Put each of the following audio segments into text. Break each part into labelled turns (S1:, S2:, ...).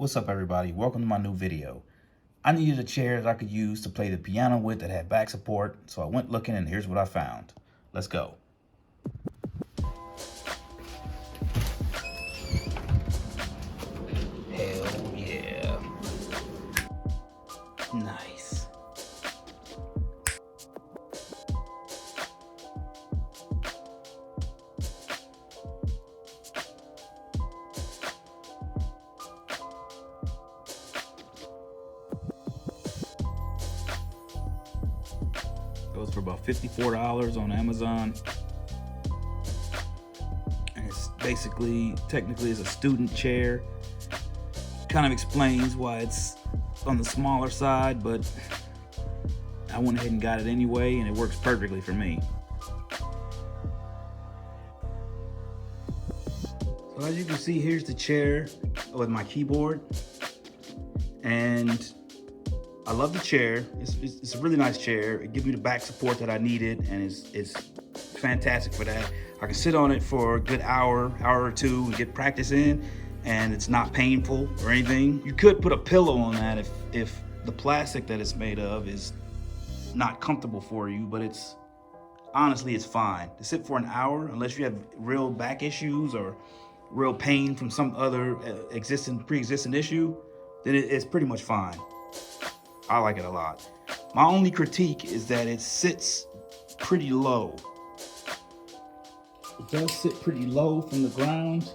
S1: What's up everybody, welcome to my new video. I needed a chair that I could use to play the piano with that had back support, so I went looking and here's what I found. Let's go. Hell yeah. Nice. Goes for about $54 on Amazon. And it's basically, technically, it's a student chair. Kind of explains why it's on the smaller side, but I went ahead and got it anyway, and it works perfectly for me. So as you can see, here's the chair with my keyboard, and I love the chair. It's a really nice chair. It gives me the back support that I needed, and it's fantastic for that. I can sit on it for a good hour or two and get practice in, and it's not painful or anything. You could put a pillow on that if the plastic that it's made of is not comfortable for you, but honestly it's fine. To sit for an hour, unless you have real back issues or real pain from some other pre-existing issue, then it's pretty much fine. I like it a lot. My only critique is that it sits pretty low. It does sit pretty low from the ground.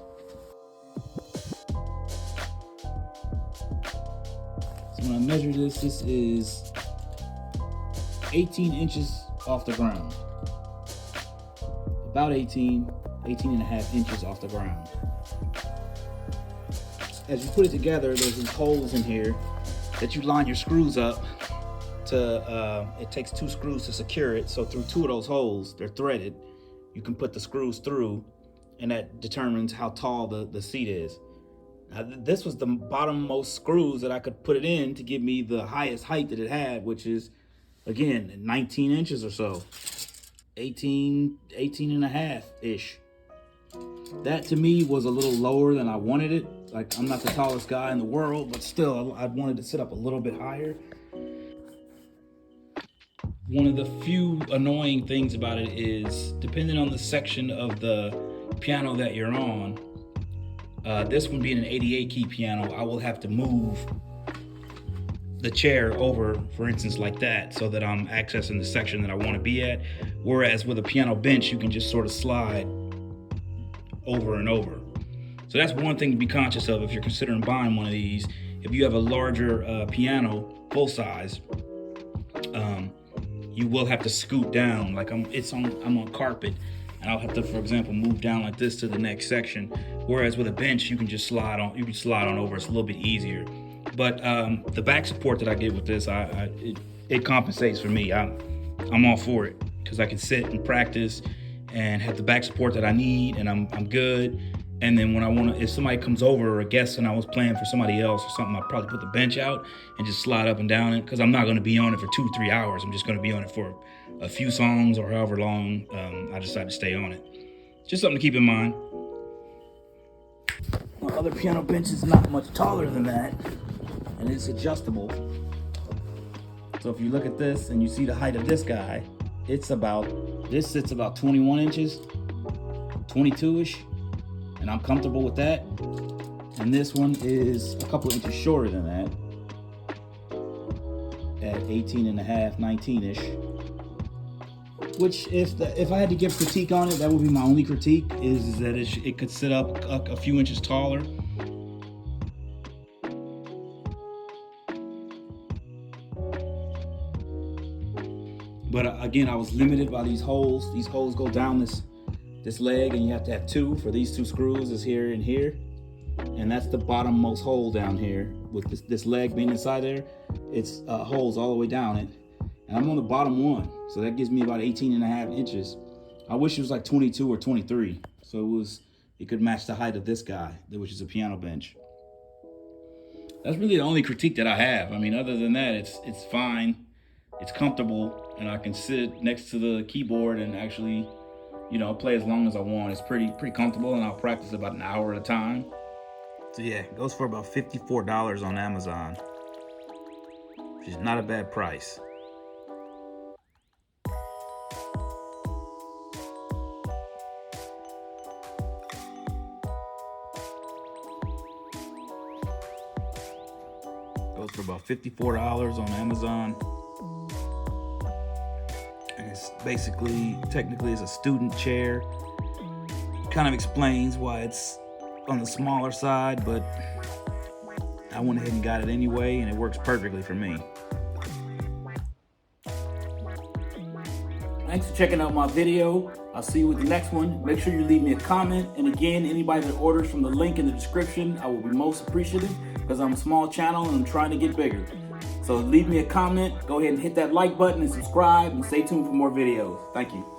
S1: So when I measure this is 18 inches off the ground. About 18 and a half inches off the ground. As you put it together, there's these holes in here that you line your screws up to, it takes 2 screws to secure it. So through 2 of those holes, they're threaded. You can put the screws through, and that determines how tall the seat is. Now, this was the bottommost screws that I could put it in to give me the highest height that it had, which is, again, 19 inches or so. 18 and a half-ish. That to me was a little lower than I wanted it. Like, I'm not the tallest guy in the world, but still, I wanted to sit up a little bit higher. One of the few annoying things about it is, depending on the section of the piano that you're on, this one being an 88 key piano, I will have to move the chair over, for instance, like that, so that I'm accessing the section that I want to be at. Whereas with a piano bench, you can just sort of slide over and over. So that's one thing to be conscious of if you're considering buying one of these. If you have a larger piano, full size, you will have to scoot down. Like I'm on carpet, and I'll have to, for example, move down like this to the next section. Whereas with a bench, you can just slide on. You can slide on over. It's a little bit easier. But the back support that I get with this, it compensates for me. I'm all for it because I can sit and practice and have the back support that I need, and I'm good. And then when I want to, if somebody comes over or a guest and I was playing for somebody else or something, I'll probably put the bench out and just slide up and down it, because I'm not going to be on it for 2-3 hours. I'm just going to be on it for a few songs or however long I decide to stay on it. Just something to keep in mind. My other piano bench is not much taller than that, and it's adjustable. So if you look at this and you see the height of this guy, this sits about 21 inches, 22-ish. And I'm comfortable with that. And this one is a couple of inches shorter than that, at 18 and a half, 19-ish. Which, if I had to give critique on it, that would be my only critique, is that it could sit up a few inches taller. But again, I was limited by these holes. These holes go down this leg, and you have to have 2 for these 2 screws is here and here, and that's the bottommost hole down here with this leg being inside there. It's holes all the way down it, and I'm on the bottom one, so that gives me about 18 and a half inches. I wish it was like 22 or 23, so it could match the height of this guy, which is a piano bench. That's really the only critique that I have. I mean, other than that, it's fine, it's comfortable, and I can sit next to the keyboard and actually play as long as I want. It's pretty comfortable, and I'll practice about an hour at a time. So yeah, it goes for about $54 on Amazon, which is not a bad price. Goes for about $54 on Amazon. And it's basically, technically, it's a student chair. Kind of explains why it's on the smaller side, but I went ahead and got it anyway, and it works perfectly for me. Thanks for checking out my video. I'll see you with the next one. Make sure you leave me a comment. And again, anybody that orders from the link in the description, I will be most appreciative, because I'm a small channel and I'm trying to get bigger. So leave me a comment, go ahead and hit that like button and subscribe, and stay tuned for more videos. Thank you.